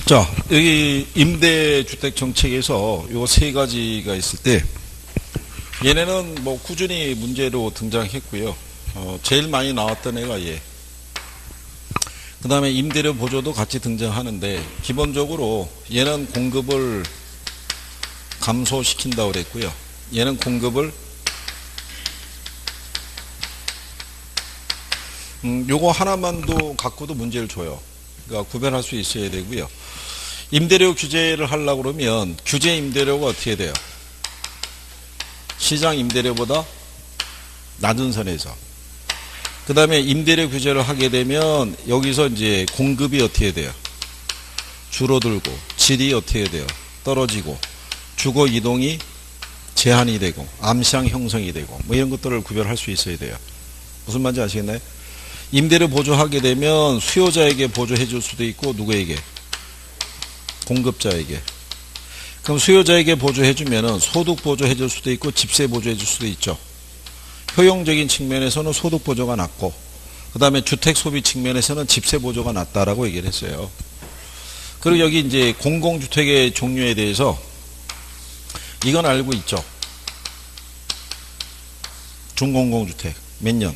자, 여기 임대주택 정책에서 요 세 가지가 있을 때 얘네는 뭐 꾸준히 문제로 등장했고요. 제일 많이 나왔던 애가 얘. 그 다음에 임대료 보조도 같이 등장하는데 기본적으로 얘는 공급을 감소시킨다고 그랬고요. 얘는 공급을 요거 하나만도 갖고도 문제를 줘요. 그러니까 구별할 수 있어야 되고요. 임대료 규제를 하려고 그러면 규제 임대료가 어떻게 돼요? 시장 임대료보다 낮은 선에서. 그 다음에 임대료 규제를 하게 되면 여기서 이제 공급이 어떻게 돼요? 줄어들고 질이 어떻게 돼요? 떨어지고 주거 이동이 제한이 되고 암시장 형성이 되고 뭐 이런 것들을 구별할 수 있어야 돼요. 무슨 말인지 아시겠나요? 임대료 보조하게 되면 수요자에게 보조해 줄 수도 있고 누구에게? 공급자에게. 그럼 수요자에게 보조해 주면은 소득 보조해 줄 수도 있고 집세 보조해 줄 수도 있죠. 효용적인 측면에서는 소득 보조가 낮고 그 다음에 주택 소비 측면에서는 집세 보조가 낮다라고 얘기를 했어요. 그리고 여기 이제 공공주택의 종류에 대해서 이건 알고 있죠. 중공공주택 몇 년?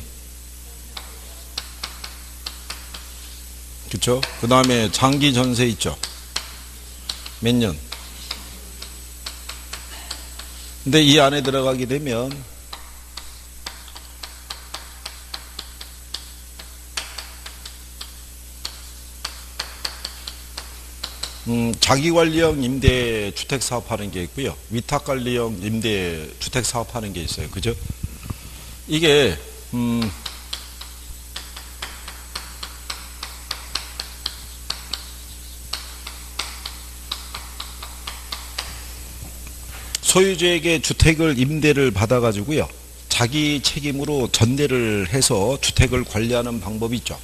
그렇죠? 그 다음에 장기 전세 있죠. 몇 년? 근데 이 안에 들어가게 되면 자기관리형 임대주택 사업하는 게 있고요. 위탁관리형 임대주택 사업하는 게 있어요. 그죠? 이게 소유주에게 주택을 임대를 받아가지고요. 자기 책임으로 전대를 해서 주택을 관리하는 방법이 있죠.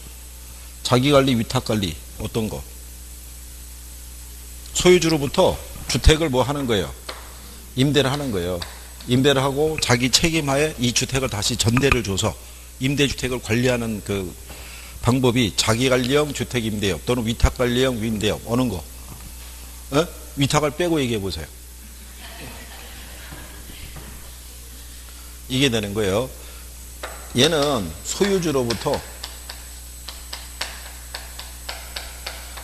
자기관리, 위탁관리 어떤 거? 소유주로부터 주택을 뭐 하는 거예요? 임대를 하는 거예요. 임대를 하고 자기 책임하에 이 주택을 다시 전대를 줘서 임대주택을 관리하는 그 방법이 자기관리형 주택임대업 또는 위탁관리형 임대업 어느 거? 위탁을 빼고 얘기해 보세요. 이게 되는 거예요. 얘는 소유주로부터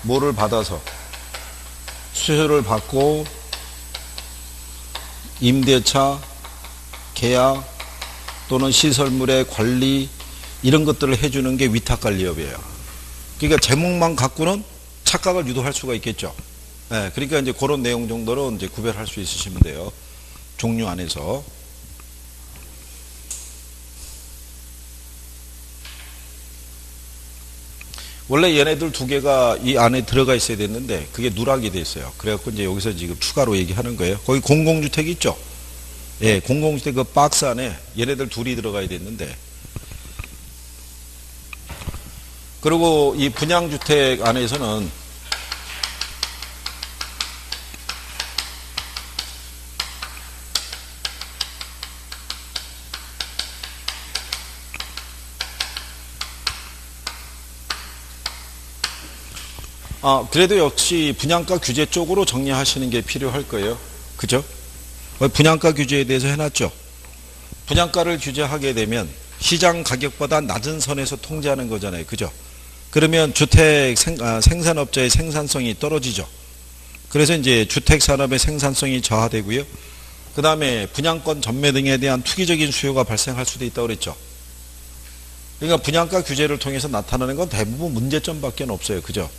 뭐를 받아서 수수료를 받고 임대차, 계약 또는 시설물의 관리 이런 것들을 해주는 게 위탁관리업이에요. 그러니까 제목만 갖고는 착각을 유도할 수가 있겠죠. 네, 그러니까 이제 그런 내용 정도로 이제 구별할 수 있으시면 돼요. 종류 안에서. 원래 얘네들 두 개가 이 안에 들어가 있어야 됐는데 그게 누락이 돼 있어요. 그래갖고 이제 여기서 지금 추가로 얘기하는 거예요. 거기 공공주택 있죠? 예, 공공주택 그 박스 안에 얘네들 둘이 들어가야 됐는데. 그리고 이 분양주택 안에서는 그래도 역시 분양가 규제 쪽으로 정리하시는 게 필요할 거예요. 그죠? 분양가 규제에 대해서 해놨죠. 분양가를 규제하게 되면 시장 가격보다 낮은 선에서 통제하는 거잖아요. 그죠? 그러면 주택 생산업자의 생산성이 떨어지죠. 그래서 이제 주택 산업의 생산성이 저하되고요. 그 다음에 분양권 전매 등에 대한 투기적인 수요가 발생할 수도 있다고 그랬죠. 그러니까 분양가 규제를 통해서 나타나는 건 대부분 문제점밖에 없어요. 그죠?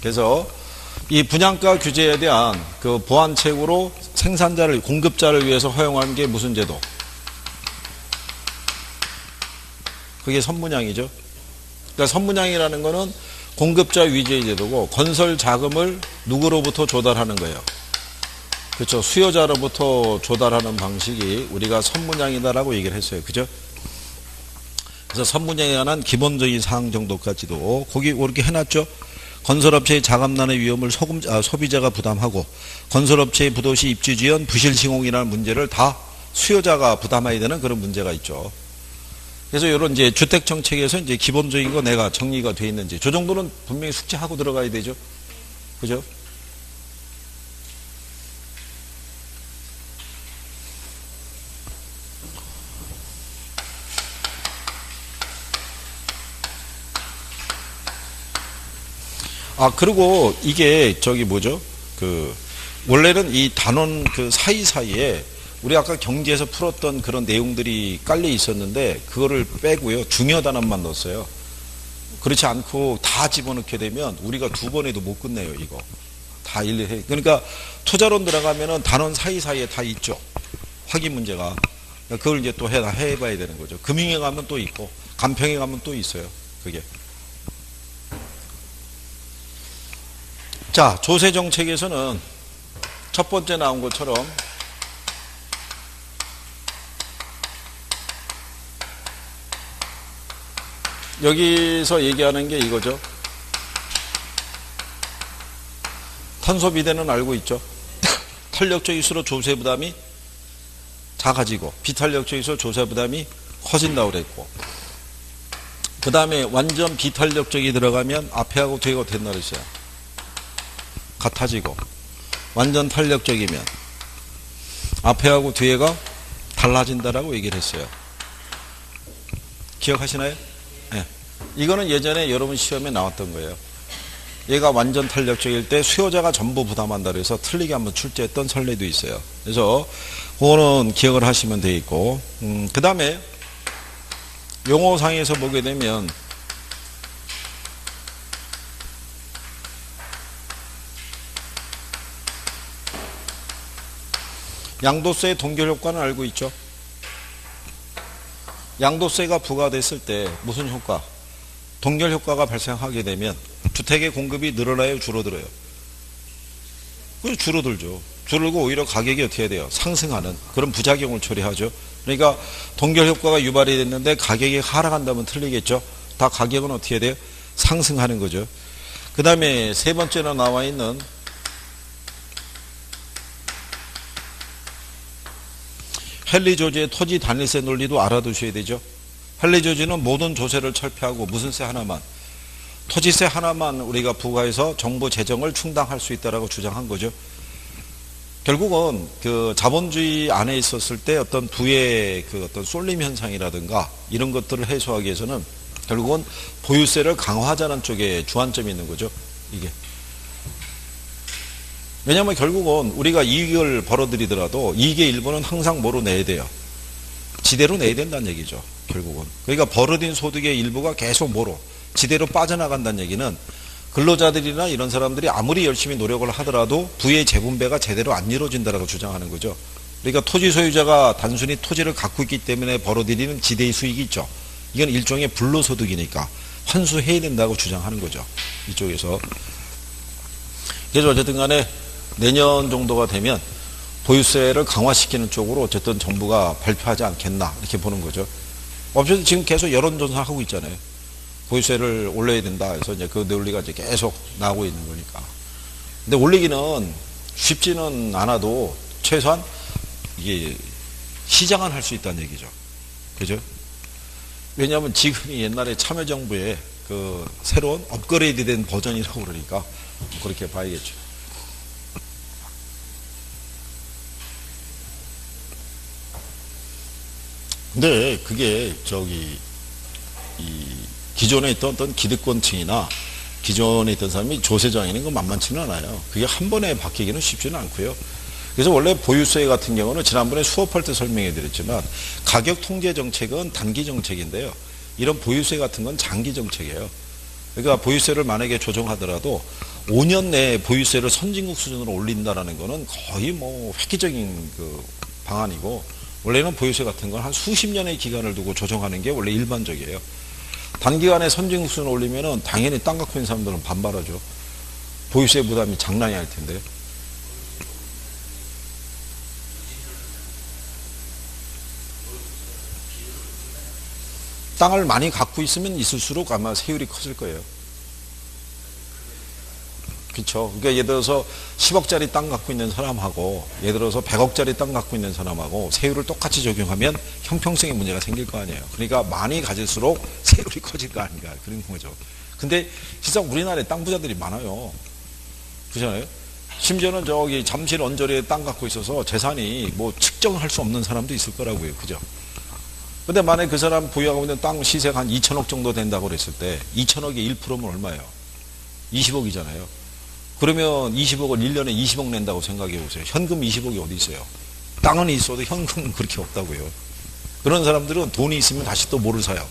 그래서 이 분양가 규제에 대한 그 보완책으로 생산자를, 공급자를 위해서 허용하는 게 무슨 제도? 그게 선분양이죠. 그러니까 선분양이라는 거는 공급자 위주의 제도고 건설 자금을 누구로부터 조달하는 거예요? 그렇죠. 수요자로부터 조달하는 방식이 우리가 선분양이다라고 얘기를 했어요. 그죠? 그래서 선분양에 관한 기본적인 사항 정도까지도 거기 이렇게 해놨죠. 건설업체의 자금난의 위험을 소비자가 부담하고 건설업체의 부도시 입지 지연 부실시공이라는 문제를 다 수요자가 부담해야 되는 그런 문제가 있죠. 그래서 이런 이제 주택 정책에서 이제 기본적인 거 내가 정리가 돼 있는지 저 정도는 분명히 숙지하고 들어가야 되죠. 그죠? 그리고 이게 저기 뭐죠? 원래는 이 단원 사이사이에 우리 아까 경제에서 풀었던 그런 내용들이 깔려 있었는데 그거를 빼고요. 중요 단원만 넣었어요. 그렇지 않고 다 집어넣게 되면 우리가 두 번 해도 못 끝내요, 이거. 다 일일해. 그러니까 투자론 들어가면은 단원 사이사이에 다 있죠. 확인 문제가. 그걸 이제 또 해봐야 되는 거죠. 금융에 가면 또 있고, 간평에 가면 또 있어요. 그게. 자, 조세 정책에서는 첫 번째 나온 것처럼 여기서 얘기하는 게 이거죠. 탄소 비대는 알고 있죠. 탄력적일수록 조세 부담이 작아지고 비탄력적일수록 조세 부담이 커진다고 그랬고, 그 다음에 완전 비탄력적이 들어가면 앞에하고 뒤가 된다 그랬어요. 같아지고, 완전 탄력적이면 앞에하고 뒤에가 달라진다라고 얘기를 했어요. 기억하시나요? 네. 이거는 예전에 여러분 시험에 나왔던 거예요. 얘가 완전 탄력적일 때 수요자가 전부 부담한다 그래서 틀리게 한번 출제했던 선례도 있어요. 그래서 그거는 기억을 하시면 돼 있고, 그 다음에 용어상에서 보게 되면 양도세의 동결효과는 알고 있죠? 양도세가 부과됐을 때 무슨 효과? 동결효과가 발생하게 되면 주택의 공급이 늘어나요, 줄어들어요? 줄어들죠. 줄어들고 오히려 가격이 어떻게 돼요? 상승하는 그런 부작용을 초래하죠. 그러니까 동결효과가 유발이 됐는데 가격이 하락한다면 틀리겠죠. 다 가격은 어떻게 돼요? 상승하는 거죠. 그 다음에 세 번째로 나와 있는 헨리 조지의 토지 단일세 논리도 알아두셔야 되죠. 헨리 조지는 모든 조세를 철폐하고 무슨 세 하나만, 토지세 하나만 우리가 부과해서 정부 재정을 충당할 수 있다라고 주장한 거죠. 결국은 자본주의 안에 있었을 때 어떤 부의 어떤 쏠림 현상이라든가 이런 것들을 해소하기 위해서는 결국은 보유세를 강화하자는 쪽에 주안점이 있는 거죠. 이게. 왜냐하면 결국은 우리가 이익을 벌어들이더라도 이익의 일부는 항상 뭐로 내야 돼요? 지대로 내야 된다는 얘기죠. 결국은. 그러니까 벌어진 소득의 일부가 계속 뭐로? 지대로 빠져나간다는 얘기는 근로자들이나 이런 사람들이 아무리 열심히 노력을 하더라도 부의 재분배가 제대로 안 이루어진다라고 주장하는 거죠. 그러니까 토지 소유자가 단순히 토지를 갖고 있기 때문에 벌어들이는 지대의 수익이 있죠. 이건 일종의 불로소득이니까 환수해야 된다고 주장하는 거죠. 이쪽에서. 그래서 어쨌든 간에 내년 정도가 되면 보유세를 강화시키는 쪽으로 어쨌든 정부가 발표하지 않겠나 이렇게 보는 거죠. 어쨌든 지금 계속 여론조사 하고 있잖아요. 보유세를 올려야 된다 해서 이제 그 논리가 이제 계속 나오고 있는 거니까. 근데 올리기는 쉽지는 않아도 최소한 이게 시장은 할 수 있다는 얘기죠. 그죠? 왜냐하면 지금이 옛날에 참여정부의 새로운 업그레이드 된 버전이라고 그러니까 그렇게 봐야겠죠. 근데 그게 기존에 있던 어떤 기득권층이나 기존에 있던 사람이 조세장애는 거 만만치는 않아요. 그게 한 번에 바뀌기는 쉽지는 않고요. 그래서 원래 보유세 같은 경우는 지난번에 수업할 때 설명해 드렸지만 가격 통제 정책은 단기 정책인데요. 이런 보유세 같은 건 장기 정책이에요. 그러니까 보유세를 만약에 조정하더라도 5년 내에 보유세를 선진국 수준으로 올린다라는 거는 거의 획기적인 방안이고, 원래는 보유세 같은 건 한 수십 년의 기간을 두고 조정하는 게 원래 일반적이에요. 단기간에 선진국 수준을 올리면은 당연히 땅 갖고 있는 사람들은 반발하죠. 보유세 부담이 장난이 아닐 텐데. 땅을 많이 갖고 있으면 있을수록 아마 세율이 커질 거예요. 그렇죠. 그러니까 예를 들어서 10억짜리 땅 갖고 있는 사람하고 예를 들어서 100억짜리 땅 갖고 있는 사람하고 세율을 똑같이 적용하면 형평성의 문제가 생길 거 아니에요. 그러니까 많이 가질수록 세율이 커질 거 아닌가 그런 거죠. 근데 실상 우리나라에 땅 부자들이 많아요. 그렇잖아요. 심지어는 저기 잠실 언저리에 땅 갖고 있어서 재산이 측정할 수 없는 사람도 있을 거라고요. 그죠? 근데 만약에 그 사람 보유하고 있는 땅 시세가 한 2천억 정도 된다고 그랬을 때 2천억의 1%면 얼마예요? 20억이잖아요. 그러면 20억을 1년에 20억 낸다고 생각해 보세요. 현금 20억이 어디 있어요? 땅은 있어도 현금은 그렇게 없다고요. 그런 사람들은 돈이 있으면 다시 또 뭐를 사요?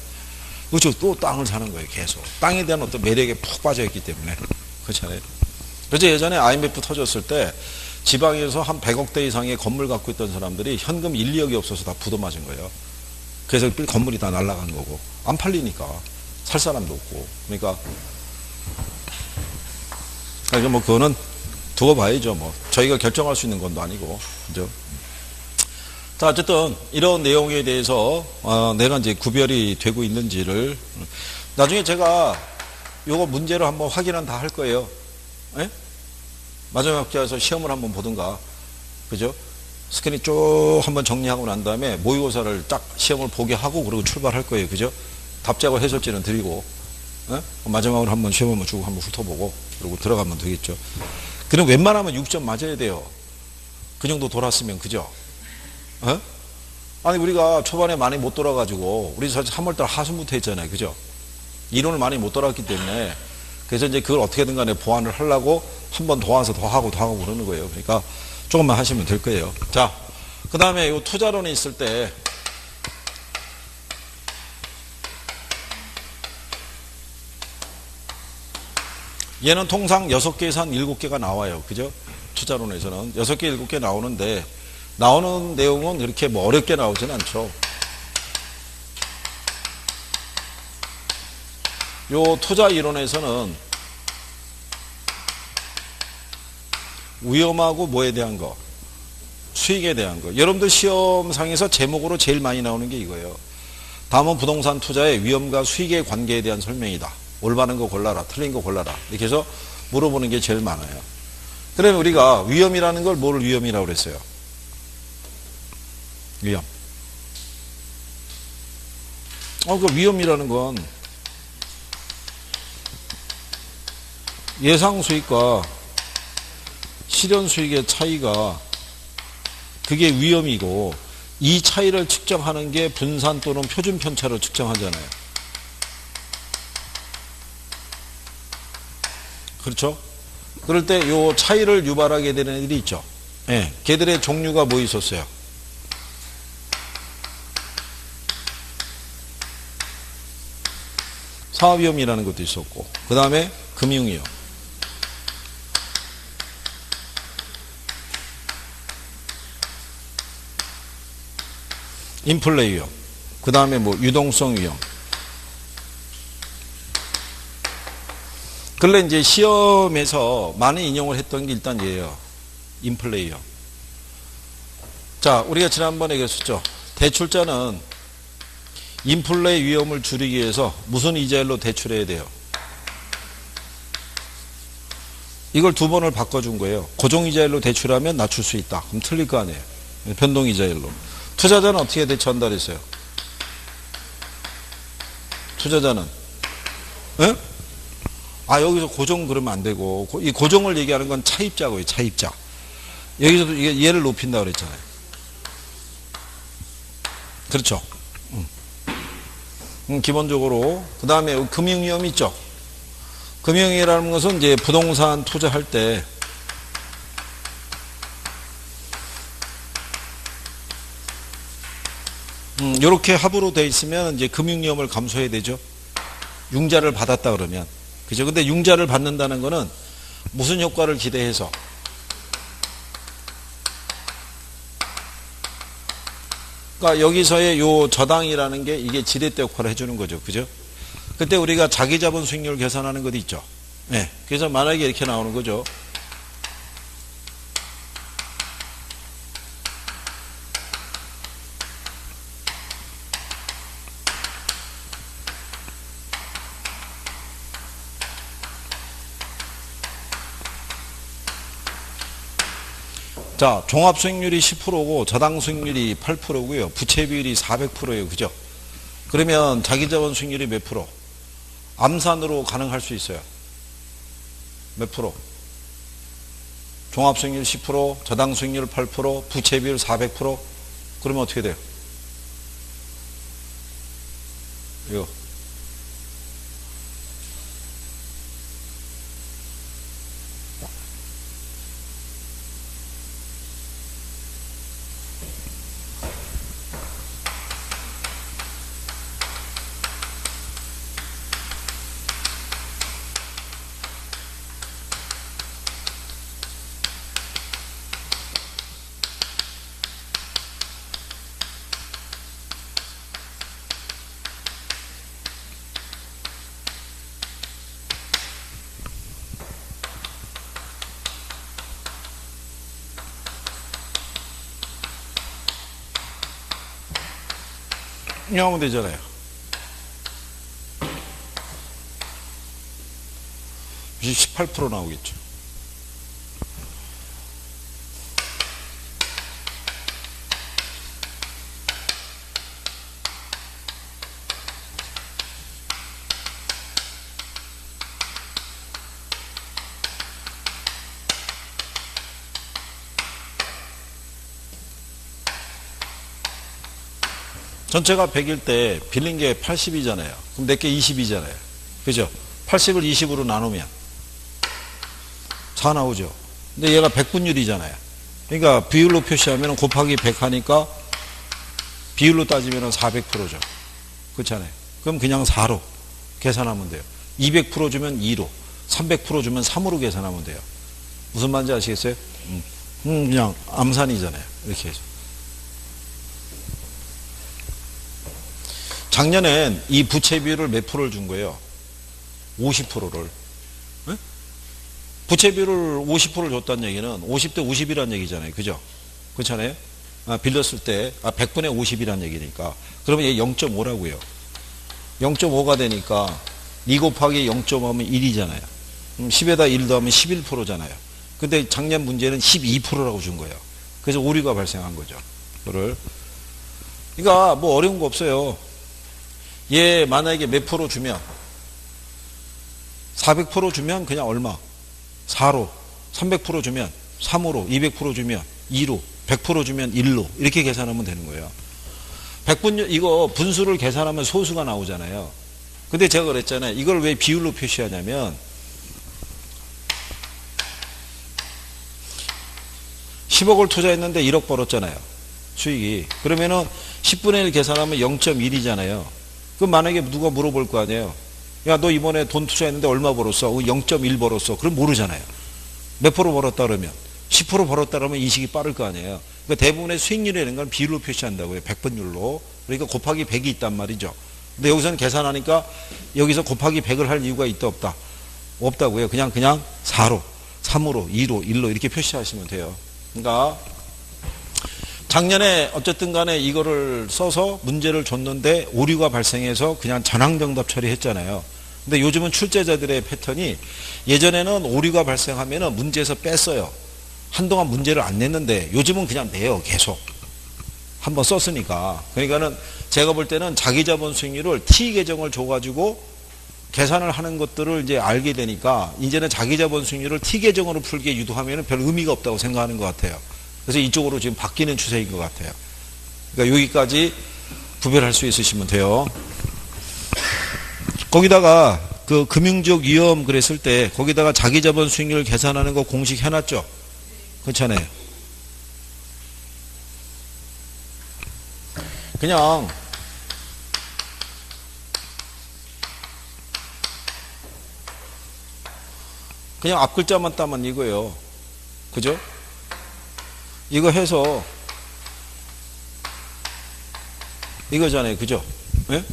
그렇죠. 또 땅을 사는 거예요. 계속. 땅에 대한 어떤 매력에 푹 빠져있기 때문에. 그렇잖아요. 그래서 예전에 IMF 터졌을 때 지방에서 한 100억대 이상의 건물 갖고 있던 사람들이 현금 1, 2억이 없어서 다 부도 맞은 거예요. 그래서 건물이 다 날아간 거고. 안 팔리니까. 살 사람도 없고. 그러니까 뭐 그거는 두고 봐야죠. 뭐 저희가 결정할 수 있는 건 아니고. 그죠? 자, 어쨌든 이런 내용에 대해서 내가 이제 구별이 되고 있는지를 나중에 제가 요거 문제로 한번 확인은 다 할 거예요. 예? 마지막 학기에서 시험을 한번 보든가. 그죠? 스크린 쭉 한번 정리하고 난 다음에 모의고사를 딱 시험을 보게 하고 그리고 출발할 거예요. 그죠? 답자고 해설지는 드리고. 예? 마지막으로 한번 시험 한번 주고 한번 훑어보고 그리고 들어가면 되겠죠. 그럼 웬만하면 6점 맞아야 돼요. 그 정도 돌았으면. 그죠? 어? 아니 우리가 초반에 많이 못 돌아가지고 우리 사실 3월달 하순부터 했잖아요. 그죠? 이론을 많이 못 돌았기 때문에 그래서 이제 그걸 어떻게든 간에 보완을 하려고 한 번 더 와서 더 하고 그러는 거예요. 그러니까 조금만 하시면 될 거예요. 자, 그 다음에 이 투자론이 있을 때 얘는 통상 6개에서 한 7개가 나와요. 그죠? 투자론에서는 6개, 7개 나오는데 나오는 내용은 그렇게 뭐 어렵게 나오진 않죠. 요 투자 이론에서는 위험하고 뭐에 대한 거? 수익에 대한 거. 여러분들 시험상에서 제목으로 제일 많이 나오는 게 이거예요. 다음은 부동산 투자의 위험과 수익의 관계에 대한 설명이다. 올바른 거 골라라. 틀린 거 골라라. 이렇게 해서 물어보는 게 제일 많아요. 그러면 우리가 위험이라는 걸 뭐를 위험이라고 그랬어요? 위험. 그 위험이라는 건 예상 수익과 실현 수익의 차이가 그게 위험이고 이 차이를 측정하는 게 분산 또는 표준 편차로 측정하잖아요. 그렇죠? 그럴 때 이 차이를 유발하게 되는 애들이 있죠. 예, 걔들의 종류가 뭐 있었어요? 사업위험이라는 것도 있었고 그 다음에 금융위험, 인플레 위험, 그 다음에 뭐 유동성 위험. 근래 이제 시험에서 많이 인용을 했던 게 일단 얘예요. 인플레 위험. 자, 우리가 지난번에 얘기했었죠. 대출자는 인플레 위험을 줄이기 위해서 무슨 이자율로 대출해야 돼요? 이걸 두 번을 바꿔준 거예요. 고정이자율로 대출하면 낮출 수 있다. 그럼 틀릴 거 아니에요. 변동이자율로. 투자자는 어떻게 대처한다 그랬어요? 투자자는 에? 여기서 고정 그러면 안 되고 이 고정을 얘기하는 건 차입자고요. 차입자. 여기서도 얘를 높인다 그랬잖아요. 그렇죠? 기본적으로 그 다음에 금융위험 있죠. 금융위험이라는 것은 이제 부동산 투자할 때 이렇게 합으로 돼 있으면 이제 금융위험을 감수해야 되죠. 융자를 받았다 그러면 그죠. 근데 융자를 받는다는 거는 무슨 효과를 기대해서 그러니까 여기서의 요 저당이라는 게 이게 지렛대 역할을 해주는 거죠. 그죠? 그때 우리가 자기 자본 수익률 계산하는 것도 있죠. 네. 그래서 만약에 이렇게 나오는 거죠. 자, 종합수익률이 10%고 저당수익률이 8%고요. 부채비율이 400%예요. 그죠? 그러면 자기자본 수익률이 몇 프로? 암산으로 가능할 수 있어요. 몇 프로? 종합수익률 10%, 저당수익률 8%, 부채비율 400%? 그러면 어떻게 돼요? 이거. 이렇게 하면 되잖아요. 이제 18% 나오겠죠. 전체가 100일 때 빌린 게 80이잖아요. 그럼 내게 20이잖아요. 그죠? 80을 20으로 나누면 4 나오죠. 근데 얘가 100분율이잖아요. 그러니까 비율로 표시하면 곱하기 100 하니까 비율로 따지면 400%죠. 그렇잖아요. 그럼 그냥 4로 계산하면 돼요. 200% 주면 2로, 300% 주면 3으로 계산하면 돼요. 무슨 말인지 아시겠어요? 그냥 암산이잖아요. 이렇게 해서. 작년엔 이 부채 비율을 몇 프로를 준 거예요? 50%를. 네? 부채 비율을 50%를 줬다는 얘기는 50대 50이라는 얘기잖아요. 그죠? 그렇잖아요? 빌렸을 때 100분의 50이라는 얘기니까. 그러면 얘 0.5라고요. 0.5가 되니까 2 곱하기 0.5하면 1이잖아요. 10에다 1 더하면 11%잖아요. 근데 작년 문제는 12%라고 준 거예요. 그래서 오류가 발생한 거죠. 그거를. 그러니까 뭐 어려운 거 없어요. 얘 만약에 몇 프로 주면 400% 주면 그냥 얼마? 4로. 300% 주면 3으로. 200% 주면 2로. 100% 주면 1로. 이렇게 계산하면 되는 거예요. 100분, 이거 분수를 계산하면 소수가 나오잖아요. 근데 제가 그랬잖아요. 이걸 왜 비율로 표시하냐면 10억을 투자했는데 1억 벌었잖아요. 수익이. 그러면은 10분의 1 계산하면 0.1이잖아요. 그럼 만약에 누가 물어볼 거 아니에요. 야, 너 이번에 돈 투자했는데 얼마 벌었어? 0.1 벌었어. 그럼 모르잖아요. 몇 프로 벌었다 그러면? 10% 벌었다 그러면 인식이 빠를 거 아니에요. 그러니까 대부분의 수익률이라는 건 비율로 표시한다고요. 100분율로. 그러니까 곱하기 100이 있단 말이죠. 근데 여기서는 계산하니까 여기서 곱하기 100을 할 이유가 있다 없다? 없다고요. 그냥 4로, 3으로, 2로, 1로 이렇게 표시하시면 돼요. 그러니까 작년에 어쨌든 간에 이거를 써서 문제를 줬는데 오류가 발생해서 그냥 전항정답 처리했잖아요. 근데 요즘은 출제자들의 패턴이 예전에는 오류가 발생하면 문제에서 뺐어요. 한동안 문제를 안 냈는데 요즘은 그냥 내요. 계속. 한번 썼으니까. 그러니까는 제가 볼 때는 자기자본 수익률을 T 계정을 줘가지고 계산을 하는 것들을 이제 알게 되니까 이제는 자기자본 수익률을 T 계정으로 풀게 유도하면 별 의미가 없다고 생각하는 것 같아요. 그래서 이쪽으로 지금 바뀌는 추세인 것 같아요. 그러니까 여기까지 구별할 수 있으시면 돼요. 거기다가 그 금융적 위험 그랬을 때 거기다가 자기자본 수익률 계산하는 거 공식 해놨죠? 그렇잖아요. 그냥 앞 글자만 따면 이거예요. 그죠? 이거 해서 이거잖아요. 그죠? 예?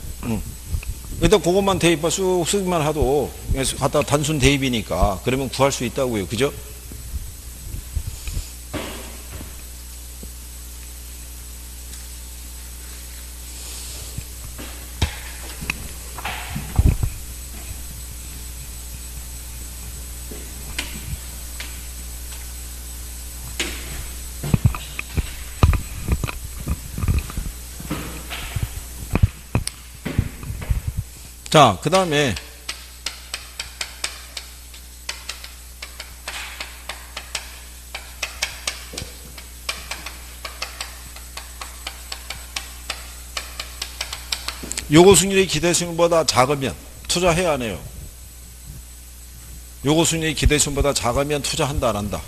일단 그것만 대입 쑥 쓰기만 하도 갖다 단순 대입이니까 그러면 구할 수 있다고요. 그죠? 자, 그 다음에 요거 수익률이 기대 수익률보다 작으면 투자해야 하네요. 요거 수익률이 기대 수익률보다 작으면 투자한다 안 한다?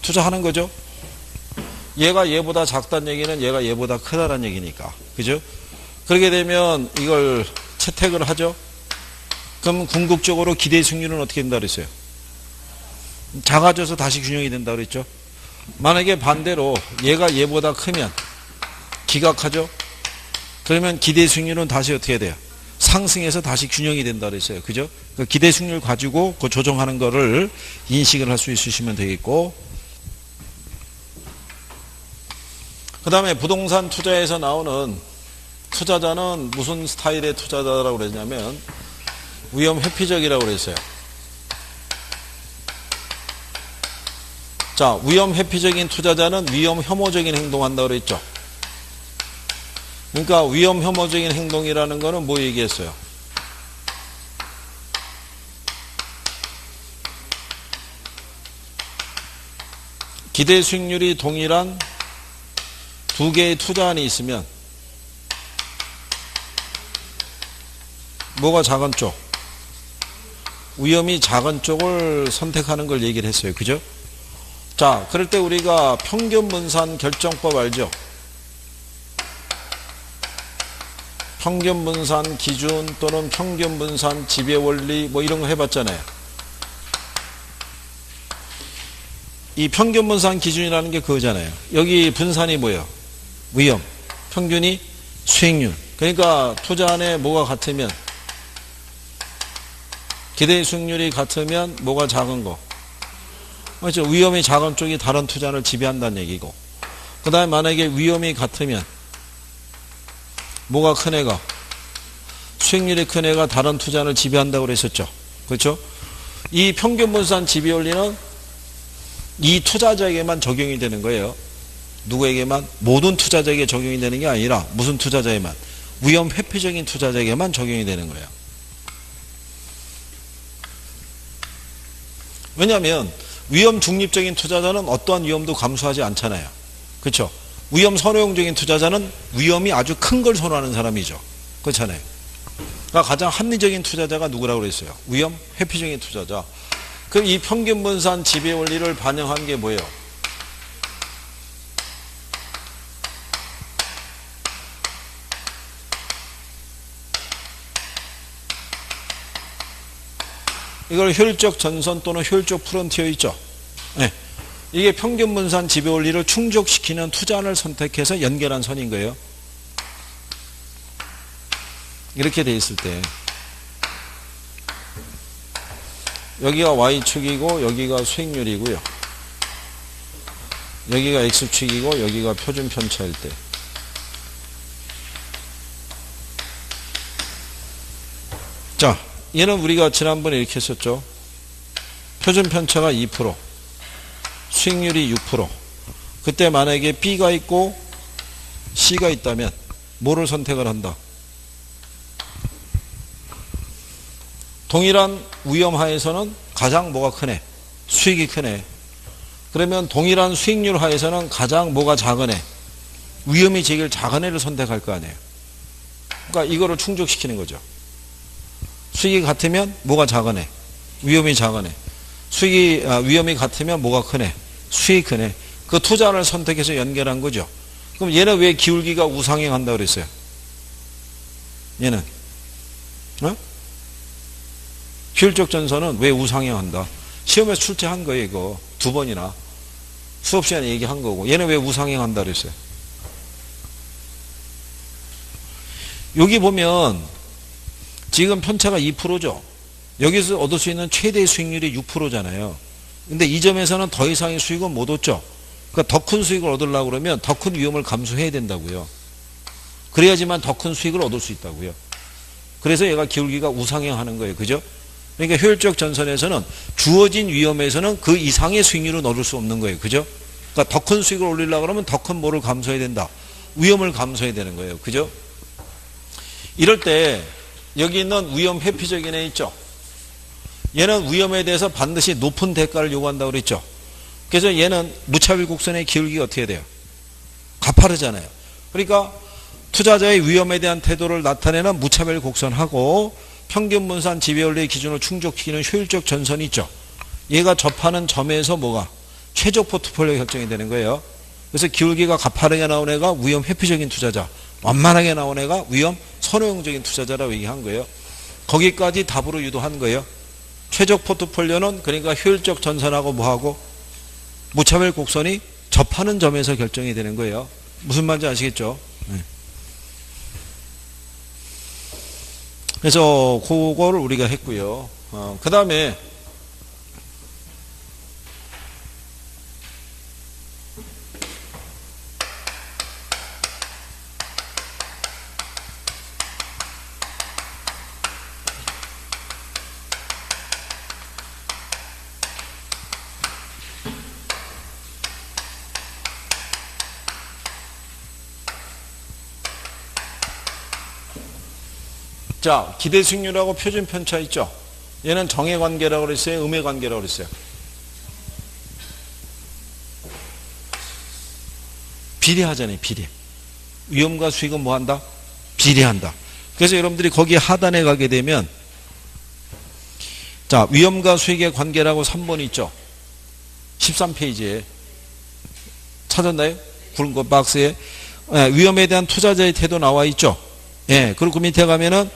투자하는 거죠. 얘가 얘보다 작다는 얘기는 얘가 얘보다 크다는 얘기니까. 그죠? 그렇게 되면 이걸 채택을 하죠. 그럼 궁극적으로 기대 수익률은 어떻게 된다 그랬어요? 작아져서 다시 균형이 된다 그랬죠. 만약에 반대로 얘가 얘보다 크면 기각하죠. 그러면 기대 수익률은 다시 어떻게 돼요? 상승해서 다시 균형이 된다 그랬어요. 그죠? 그 기대 수익률 가지고 그 조정하는 거를 인식을 할 수 있으시면 되겠고, 그 다음에 부동산 투자에서 나오는 투자자는 무슨 스타일의 투자자라고 그랬냐면 위험 회피적이라고 그랬어요. 자, 위험 회피적인 투자자는 위험 혐오적인 행동한다고 그랬죠. 그러니까 위험 혐오적인 행동이라는 거는 뭐 얘기했어요? 기대 수익률이 동일한 두 개의 투자안이 있으면 뭐가 작은 쪽? 위험이 작은 쪽을 선택하는 걸 얘기를 했어요. 그죠? 자, 그럴 때 우리가 평균분산 결정법 알죠? 평균분산 기준 또는 평균분산 지배원리 뭐 이런 거 해봤잖아요. 이 평균분산 기준이라는 게 그거잖아요. 여기 분산이 뭐예요? 위험. 평균이 수익률. 그러니까 투자안에 뭐가 같으면 기대 수익률이 같으면 뭐가 작은 거. 그렇죠. 위험이 작은 쪽이 다른 투자를 지배한다는 얘기고. 그 다음에 만약에 위험이 같으면 뭐가 큰 애가 수익률이 큰 애가 다른 투자를 지배한다고 그랬었죠. 그렇죠? 이 평균분산 지배원리는 이 투자자에게만 적용이 되는 거예요. 누구에게만? 모든 투자자에게 적용이 되는 게 아니라 무슨 투자자에만? 위험 회피적인 투자자에게만 적용이 되는 거예요. 왜냐하면 위험 중립적인 투자자는 어떠한 위험도 감수하지 않잖아요. 그렇죠? 위험 선호용적인 투자자는 위험이 아주 큰 걸 선호하는 사람이죠. 그렇잖아요. 그러니까 가장 합리적인 투자자가 누구라고 그랬어요? 위험 회피적인 투자자. 그럼 이 평균분산 지배원리를 반영한 게 뭐예요? 이걸 효율적 전선 또는 효율적 프론티어 있죠. 네. 이게 평균분산 지배원리를 충족시키는 투자안을 선택해서 연결한 선인 거예요. 이렇게 돼 있을 때 여기가 Y축이고 여기가 수익률이고요. 여기가 X축이고 여기가 표준 편차일 때 자, 얘는 우리가 지난번에 이렇게 했었죠. 표준 편차가 2%, 수익률이 6%. 그때 만약에 B가 있고 C가 있다면 뭐를 선택을 한다? 동일한 위험 하에서는 가장 뭐가 크네? 수익이 크네. 그러면 동일한 수익률 하에서는 가장 뭐가 작은 애? 위험이 제일 작은 애를 선택할 거 아니에요. 그러니까 이거를 충족시키는 거죠. 수익이 같으면 뭐가 작은 애? 위험이 작은 애. 위험이 같으면 뭐가 크네? 수익이 크네. 그 투자를 선택해서 연결한 거죠. 그럼 얘는 왜 기울기가 우상향 한다고 그랬어요? 얘는 효율적 전선은 왜 우상향 한다? 시험에서 출제한 거예요. 이거 2번이나 수업 시간에 얘기한 거고. 얘는 왜 우상향 한다 그랬어요? 여기 보면 지금 편차가 2%죠. 여기서 얻을 수 있는 최대 수익률이 6%잖아요. 근데 이 점에서는 더 이상의 수익은 못 얻죠. 그러니까 더 큰 수익을 얻으려고 그러면 더 큰 위험을 감수해야 된다고요. 그래야지만 더 큰 수익을 얻을 수 있다고요. 그래서 얘가 기울기가 우상향 하는 거예요. 그죠? 그러니까 효율적 전선에서는 주어진 위험에서는 그 이상의 수익률을 얻을 수 없는 거예요. 그죠? 그러니까 더 큰 수익을 올리려고 그러면 더 큰 뭐를 감수해야 된다? 위험을 감수해야 되는 거예요. 그죠? 이럴 때 여기 있는 위험 회피적인 애 있죠? 얘는 위험에 대해서 반드시 높은 대가를 요구한다고 그랬죠? 그래서 얘는 무차별 곡선의 기울기가 어떻게 돼요? 가파르잖아요. 그러니까 투자자의 위험에 대한 태도를 나타내는 무차별 곡선하고 평균분산 지배원리의 기준을 충족시키는 효율적 전선이 있죠. 얘가 접하는 점에서 뭐가? 최적 포트폴리오 결정이 되는 거예요. 그래서 기울기가 가파르게 나온 애가 위험 회피적인 투자자, 완만하게 나온 애가 위험 선호용적인 투자자라고 얘기한 거예요. 거기까지 답으로 유도한 거예요. 최적 포트폴리오는 그러니까 효율적 전선하고 뭐하고 무차별 곡선이 접하는 점에서 결정이 되는 거예요. 무슨 말인지 아시겠죠? 네. 그래서 그거를 우리가 했고요. 그 다음에 자, 기대 수익률하고 표준 편차 있죠? 얘는 정의 관계라고 그랬어요? 음의 관계라고 그랬어요? 비례하잖아요, 비례. 위험과 수익은 뭐 한다? 비례한다. 그래서 여러분들이 거기 하단에 가게 되면, 자, 위험과 수익의 관계라고 3번 있죠? 13페이지에. 찾았나요? 굵은 거 박스에. 예, 위험에 대한 투자자의 태도 나와 있죠? 예, 그리고 그 밑에 가면은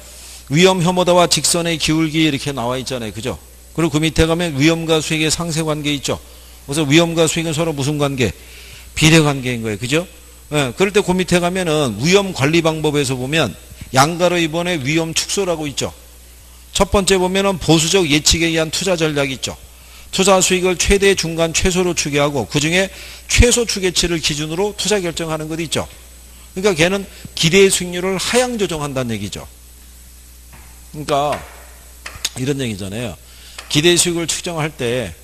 위험 혐오도와 직선의 기울기 이렇게 나와 있잖아요. 그죠? 그리고 그 밑에 가면 위험과 수익의 상세 관계 있죠? 그래서 위험과 수익은 서로 무슨 관계? 비례 관계인 거예요. 그죠? 예, 그럴 때 그 밑에 가면은 위험 관리 방법에서 보면 양가로 이번에 위험 축소라고 있죠? 첫 번째 보면은 보수적 예측에 의한 투자 전략이 있죠? 투자 수익을 최대, 중간, 최소로 추계하고 그 중에 최소 추계치를 기준으로 투자 결정하는 것 있죠? 그러니까 걔는 기대 수익률을 하향 조정한다는 얘기죠. 그러니까 이런 얘기잖아요. 기대 수익을 측정할 때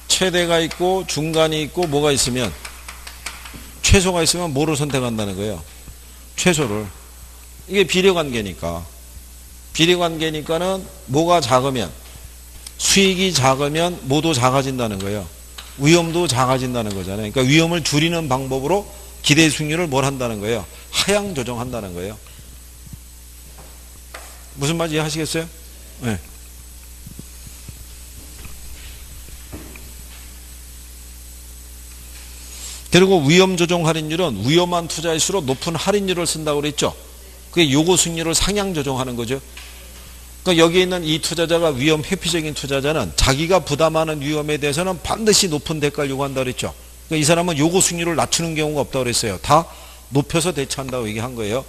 최대가 있고 중간이 있고 뭐가 있으면 최소가 있으면 뭐를 선택한다는 거예요? 최소를. 이게 비례관계니까. 비례관계니까는 뭐가 작으면 수익이 작으면 뭐도 작아진다는 거예요. 위험도 작아진다는 거잖아요. 그러니까 위험을 줄이는 방법으로 기대 수익률을 뭘 한다는 거예요? 하향 조정한다는 거예요. 무슨 말인지 이해하시겠어요? 네. 그리고 위험 조정 할인율은 위험한 투자일수록 높은 할인율을 쓴다고 그랬죠. 그게 요구 수익률을 상향 조정하는 거죠. 그러니까 여기 있는 이 투자자가 위험 회피적인 투자자는 자기가 부담하는 위험에 대해서는 반드시 높은 대가를 요구한다고 그랬죠. 그러니까 이 사람은 요구 수익률을 낮추는 경우가 없다고 그랬어요. 다 높여서 대처한다고 얘기한 거예요.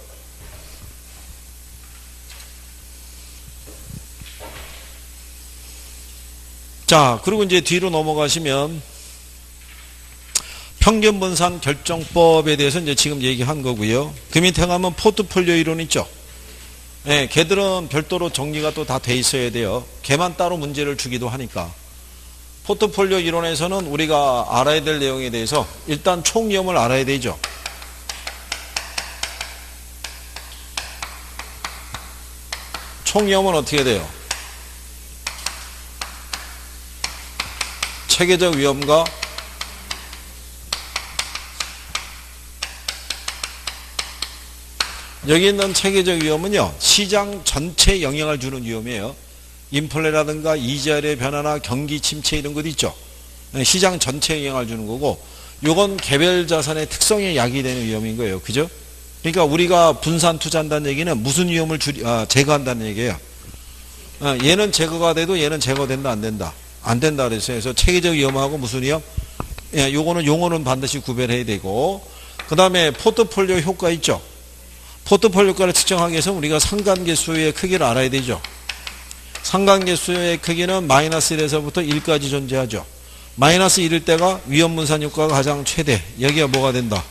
자, 그리고 이제 뒤로 넘어가시면 평균 분산 결정법에 대해서 이제 지금 얘기한 거고요. 그 밑에 가면 포트폴리오 이론 있죠. 예, 걔들은 별도로 정리가 또 다 돼 있어야 돼요. 걔만 따로 문제를 주기도 하니까. 포트폴리오 이론에서는 우리가 알아야 될 내용에 대해서 일단 총 위험을 알아야 되죠. 총 위험은 어떻게 돼요? 체계적 위험과 여기 있는 체계적 위험은요, 시장 전체에 영향을 주는 위험이에요. 인플레라든가 이자율의 변화나 경기 침체 이런 것 있죠. 시장 전체에 영향을 주는 거고, 요건 개별 자산의 특성에 야기되는 위험인 거예요. 그죠? 그러니까 우리가 분산 투자한다는 얘기는 무슨 위험을 제거한다는 얘기예요. 얘는 제거가 돼도 얘는 제거된다, 안 된다? 안 된다 그랬어요. 그래서 체계적 위험하고 무슨 위험? 예, 요거는 용어는 반드시 구별해야 되고, 그 다음에 포트폴리오 효과 있죠. 포트폴리오 효과를 측정하기 위해서 우리가 상관계수의 크기를 알아야 되죠. 상관계수의 크기는 마이너스 1에서부터 1까지 존재하죠. 마이너스 1일 때가 위험분산 효과가 가장 최대. 여기가 뭐가 된다?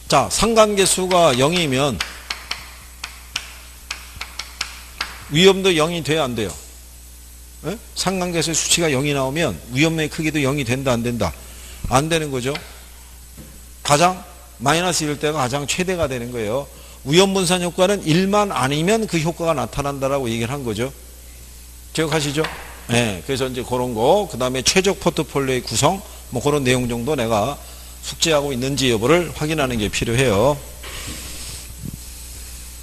자, 상관계수가 0이면 위험도 0이 돼야 안 돼요? 네? 상관계수의 수치가 0이 나오면 위험의 크기도 0이 된다, 안 된다? 안 되는 거죠. 가장 마이너스 1일 때가 가장 최대가 되는 거예요. 위험분산 효과는 1만 아니면 그 효과가 나타난다라고 얘기를 한 거죠. 기억하시죠? 네, 그래서 이제 그런 거, 그 다음에 최적 포트폴리오의 구성, 뭐 그런 내용 정도 내가 숙지하고 있는지 여부를 확인하는 게 필요해요.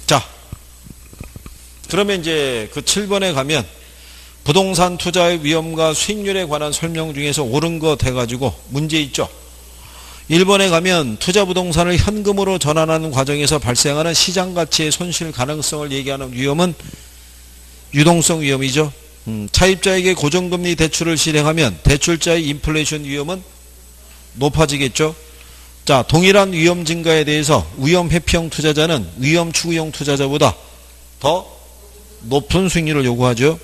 자, 그러면 이제 그 7번에 가면 부동산 투자의 위험과 수익률에 관한 설명 중에서 옳은 거 돼가지고 문제 있죠. 1번에 가면 투자 부동산을 현금으로 전환하는 과정에서 발생하는 시장 가치의 손실 가능성을 얘기하는 위험은 유동성 위험이죠. 차입자에게 고정금리 대출을 실행하면 대출자의 인플레이션 위험은 높아지겠죠. 자, 동일한 위험 증가에 대해서 위험 회피형 투자자는 위험 추구형 투자자보다 더 높은 수익률을 요구하죠.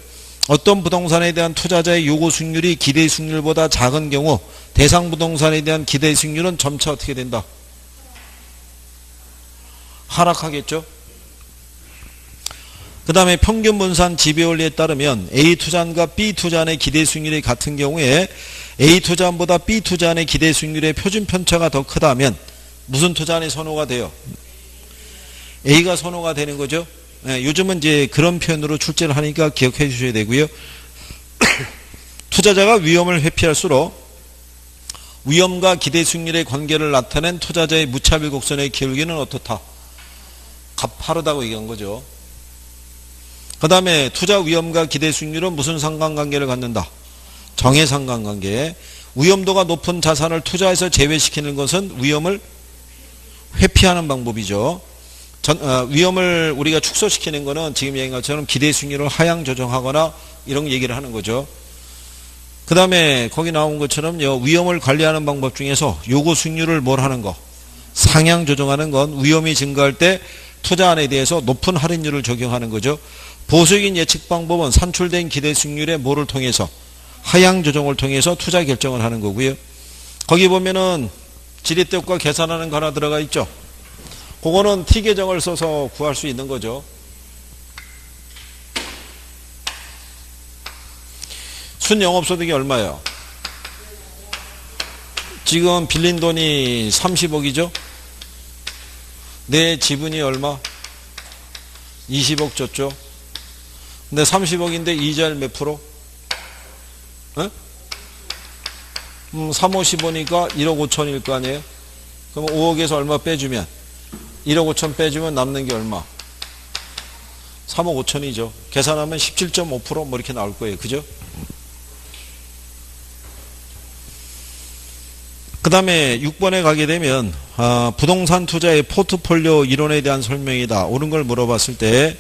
어떤 부동산에 대한 투자자의 요구 수익률이 기대 수익률보다 작은 경우 대상 부동산에 대한 기대 수익률은 점차 어떻게 된다? 하락하겠죠. 그 다음에 평균 분산 지배원리에 따르면 A 투자안과 B 투자안의 기대 수익률이 같은 경우에 A 투자안보다 B 투자안의 기대 수익률의 표준 편차가 더 크다면 무슨 투자안이 선호가 돼요? A가 선호가 되는 거죠. 예, 요즘은 이제 그런 표현으로 출제를 하니까 기억해 주셔야 되고요. 투자자가 위험을 회피할수록 위험과 기대 수익률의 관계를 나타낸 투자자의 무차별 곡선의 기울기는 어떻다? 가파르다고 얘기한 거죠. 그 다음에 투자 위험과 기대 수익률은 무슨 상관관계를 갖는다? 정의 상관관계. 위험도가 높은 자산을 투자해서 제외시키는 것은 위험을 회피하는 방법이죠. 위험을 우리가 축소시키는 것은 지금 얘기한 것처럼 기대 수익률을 하향 조정하거나 이런 얘기를 하는 거죠. 그 다음에 거기 나온 것처럼 위험을 관리하는 방법 중에서 요구 수익률을 뭘 하는 거? 상향 조정하는 건 위험이 증가할 때 투자안에 대해서 높은 할인율을 적용하는 거죠. 보수적인 예측 방법은 산출된 기대 수익률의 뭐를 통해서? 하향 조정을 통해서 투자 결정을 하는 거고요. 거기 보면은 지렛대효과 계산하는 거 하나 들어가 있죠. 그거는 T 계정을 써서 구할 수 있는 거죠. 순영업소득이 얼마예요? 지금 빌린 돈이 30억이죠? 내 지분이 얼마? 20억 줬죠? 근데 30억인데 이자율 몇 프로? 3, 5, 15니까 1억 5천일 거 아니에요? 그럼 5억에서 얼마 빼주면? 1억 5천 빼주면 남는 게 얼마? 3억 5천이죠. 계산하면 17.5% 뭐 이렇게 나올 거예요. 그죠? 그 다음에 6번에 가게 되면 부동산 투자의 포트폴리오 이론에 대한 설명이다. 옳은 걸 물어봤을 때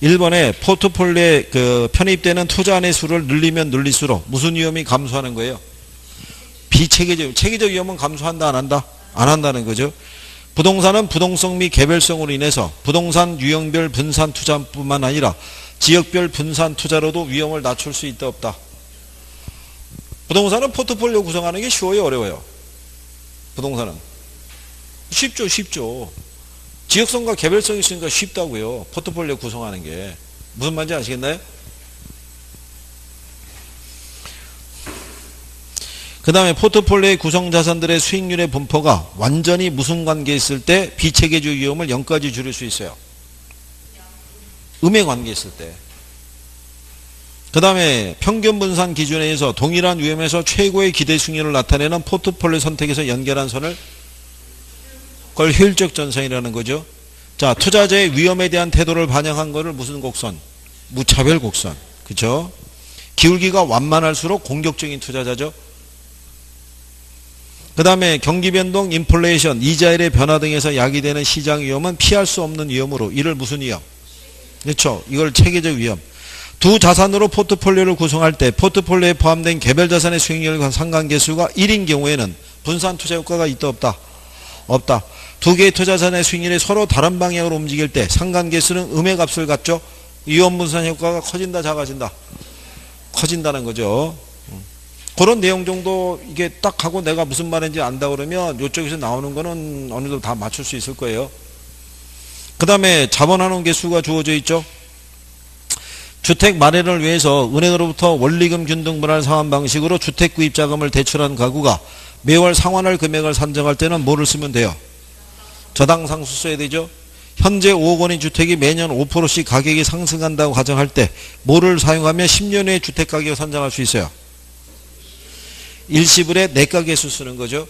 1번에 포트폴리오에 편입되는 투자안의 수를 늘리면 늘릴수록 무슨 위험이 감소하는 거예요? 비체계적, 체계적 위험은 감소한다 안 한다? 안 한다는 거죠. 부동산은 부동성 및 개별성으로 인해서 부동산 유형별 분산 투자뿐만 아니라 지역별 분산 투자로도 위험을 낮출 수 있다 없다? 부동산은 포트폴리오 구성하는 게 쉬워요 어려워요? 부동산은 쉽죠. 지역성과 개별성이 있으니까 쉽다고요. 포트폴리오 구성하는 게. 무슨 말인지 아시겠나요? 그 다음에 포트폴리오의 구성자산들의 수익률의 분포가 완전히 무슨 관계에 있을 때 비체계적 위험을 0까지 줄일 수 있어요? 음의 관계에 있을 때. 그 다음에 평균 분산 기준에 의해서 동일한 위험에서 최고의 기대 수익률을 나타내는 포트폴리오 선택에서 연결한 선을 그걸 효율적 전선이라는 거죠. 자, 투자자의 위험에 대한 태도를 반영한 거를 무슨 곡선? 무차별 곡선. 그죠? 기울기가 완만할수록 공격적인 투자자죠. 그 다음에 경기변동, 인플레이션, 이자율의 변화 등에서 야기되는 시장 위험은 피할 수 없는 위험으로 이를 무슨 위험? 그렇죠. 이걸 체계적 위험. 두 자산으로 포트폴리오를 구성할 때 포트폴리오에 포함된 개별 자산의 수익률과 상관계수가 1인 경우에는 분산 투자 효과가 있다 없다? 없다. 두 개의 투자자산의 수익률이 서로 다른 방향으로 움직일 때 상관계수는 음의 값을 갖죠. 위험 분산 효과가 커진다 작아진다? 커진다는 거죠. 그런 내용 정도 이게 딱 하고 내가 무슨 말인지 안다 그러면 이쪽에서 나오는 거는 어느 정도 다 맞출 수 있을 거예요. 그 다음에 자본환원 개수가 주어져 있죠. 주택 마련을 위해서 은행으로부터 원리금 균등분할 상환 방식으로 주택 구입 자금을 대출한 가구가 매월 상환할 금액을 산정할 때는 뭐를 쓰면 돼요? 저당 상수 써야 되죠. 현재 5억 원의 주택이 매년 5%씩 가격이 상승한다고 가정할 때 뭐를 사용하면 10년 후에 주택 가격을 산정할 수 있어요? 일시불의 내가계수 쓰는 거죠.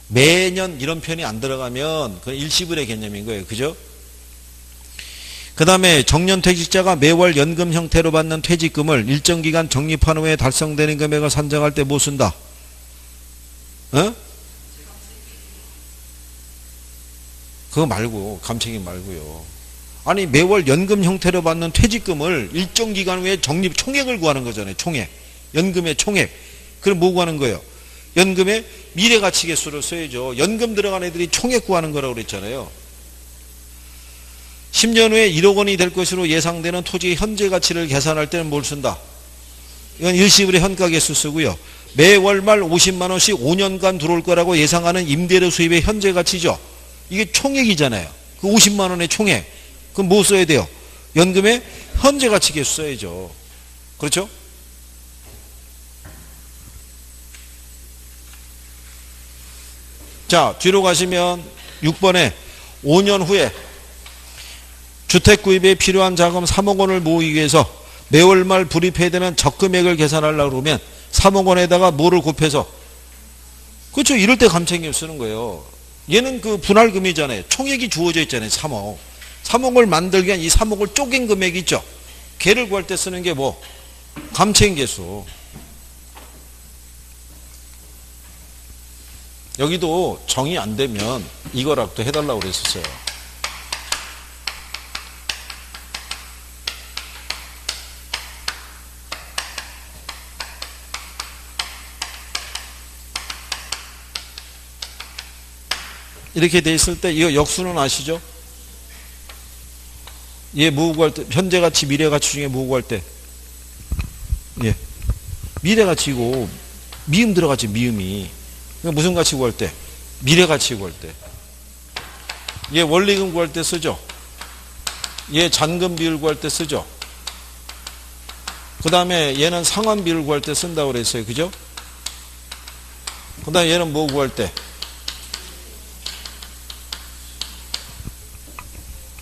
매년 이런 편이 안 들어가면 그건 일시불의 개념인 거예요. 그죠? 그 다음에 정년퇴직자가 매월 연금 형태로 받는 퇴직금을 일정 기간 적립한 후에 달성되는 금액을 산정할 때 뭐 쓴다? 그거 말고 감책이 말고요. 아니 매월 연금 형태로 받는 퇴직금을 일정 기간 후에 적립 총액을 구하는 거잖아요. 총액. 연금의 총액. 그럼 뭐 구하는 거예요? 연금의 미래가치계수를 써야죠. 연금 들어간 애들이 총액 구하는 거라고 그랬잖아요. 10년 후에 1억 원이 될 것으로 예상되는 토지의 현재 가치를 계산할 때는 뭘 쓴다? 이건 일시불의 현가계수 쓰고요. 매월 말 50만 원씩 5년간 들어올 거라고 예상하는 임대료 수입의 현재 가치죠. 이게 총액이잖아요. 그 50만 원의 총액. 그럼 뭐 써야 돼요? 연금의 현재 가치 계수 써야죠. 그렇죠? 자, 뒤로 가시면 6번에 5년 후에 주택 구입에 필요한 자금 3억 원을 모으기 위해서 매월 말 불입해야 되는 적금액을 계산하려고 그러면 3억 원에다가 뭐를 곱해서, 그렇죠, 이럴 때 감채기를 쓰는 거예요. 얘는 그 분할금이잖아요. 총액이 주어져 있잖아요. 3억. 3억을 만들기 위한 이 3억을 쪼갠 금액이 있죠. 걔를 구할 때 쓰는 게 뭐? 감채인계수. 여기도 정의 안 되면 이거라도 해달라고 그랬었어요. 이렇게 돼 있을 때 이거 역수는 아시죠? 얘 뭐 구할 때, 현재 가치, 미래 가치 중에 뭐 구할 때? 예. 미래 가치고 미음 들어갔지, 미음이. 그러니까 무슨 가치 구할 때? 미래 가치 구할 때. 얘 원리금 구할 때 쓰죠. 얘 잔금 비율 구할 때 쓰죠. 그 다음에 얘는 상환 비율 구할 때 쓴다고 그랬어요. 그죠? 그 다음에 얘는 뭐 구할 때?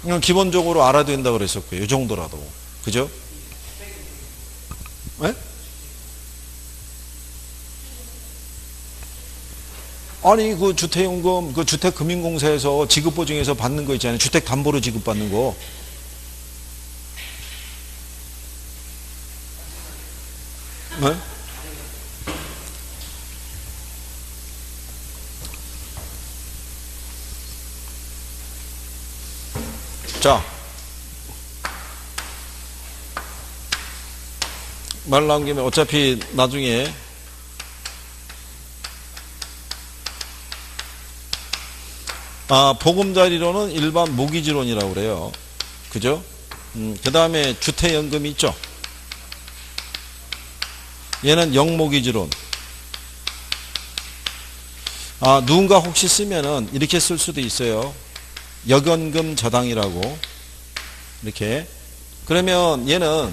이건 기본적으로 알아야 된다고 그랬었고요. 이 정도라도. 그죠? 네? 아니, 그 주택연금, 그 주택금융공사에서 지급보증해서 받는 거 있잖아요. 주택담보로 지급받는 거. 네? 자, 말 나온 김에 어차피 나중에 보금자리론은 일반 모기지론이라고 그래요. 그죠? 그 다음에 주택연금이 있죠. 얘는 영모기지론. 누군가 혹시 쓰면은 이렇게 쓸 수도 있어요. 역연금 저당이라고. 이렇게. 그러면 얘는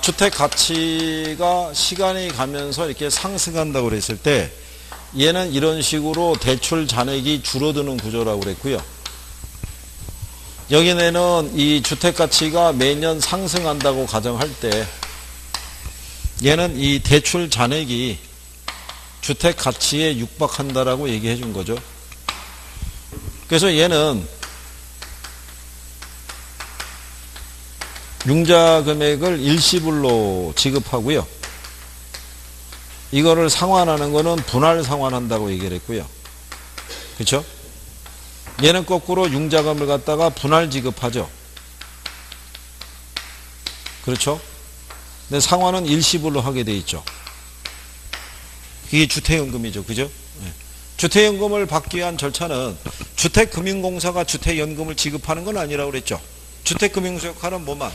주택 가치가 시간이 가면서 이렇게 상승한다고 그랬을 때 얘는 이런 식으로 대출 잔액이 줄어드는 구조라고 그랬고요. 여기는 이 주택 가치가 매년 상승한다고 가정할 때 얘는 이 대출 잔액이 주택 가치에 육박한다라고 얘기해 준 거죠. 그래서 얘는 융자 금액을 일시불로 지급하고요. 이거를 상환하는 거는 분할 상환한다고 얘기를 했고요. 그렇죠? 얘는 거꾸로 융자금을 갖다가 분할 지급하죠. 그렇죠? 근데 상환은 일시불로 하게 돼 있죠. 이게 주택연금이죠. 그죠? 네. 주택연금을 받기 위한 절차는 주택금융공사가 주택연금을 지급하는 건 아니라고 그랬죠. 주택금융공사 역할은 뭐만?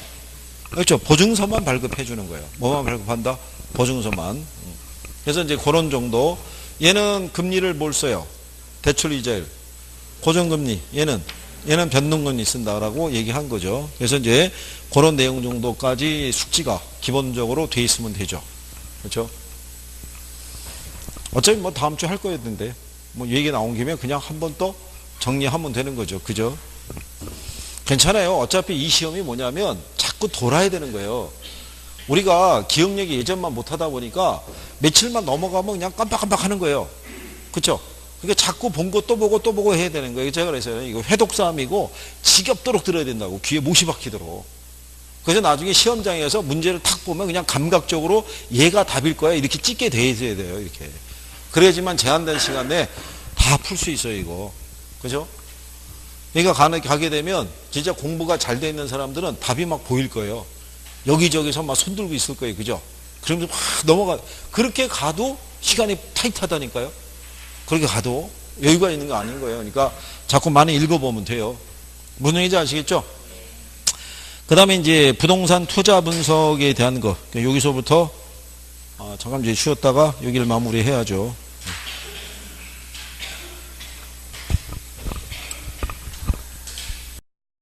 그렇죠. 보증서만 발급해 주는 거예요. 뭐만 발급한다? 보증서만. 그래서 이제 그런 정도. 얘는 금리를 뭘 써요? 대출이자율. 고정금리. 얘는 변동금리 쓴다라고 얘기한 거죠. 그래서 이제 그런 내용 정도까지 숙지가 기본적으로 돼 있으면 되죠. 그렇죠? 어차피 뭐 다음 주에 할 거였는데 뭐 얘기 나온 김에 그냥 한 번 또 정리하면 되는 거죠. 그죠? 괜찮아요. 어차피 이 시험이 뭐냐면 자꾸 돌아야 되는 거예요. 우리가 기억력이 예전만 못하다 보니까 며칠만 넘어가면 그냥 깜빡깜빡 하는 거예요. 그렇죠? 그러니까 자꾸 본 거 또 보고 또 보고 해야 되는 거예요. 제가 그래서요. 이거 회독 싸움이고 지겹도록 들어야 된다고. 귀에 못이 박히도록. 그래서 나중에 시험장에서 문제를 탁 보면 그냥 감각적으로 얘가 답일 거야. 이렇게 찍게 돼 있어야 돼요. 이렇게. 그래야지만 제한된 시간에 다 풀 수 있어요. 이거. 그죠? 그러니까 가게 되면 진짜 공부가 잘 돼 있는 사람들은 답이 막 보일 거예요. 여기저기서 막 손들고 있을 거예요. 그죠? 그러면서 막 넘어가. 그렇게 가도 시간이 타이트하다니까요. 그렇게 가도 여유가 있는 거 아닌 거예요. 그러니까 자꾸 많이 읽어보면 돼요. 무슨 얘기인지 아시겠죠? 그 다음에 이제 부동산 투자 분석에 대한 거. 여기서부터 잠깐 이제 쉬었다가 여기를 마무리해야죠.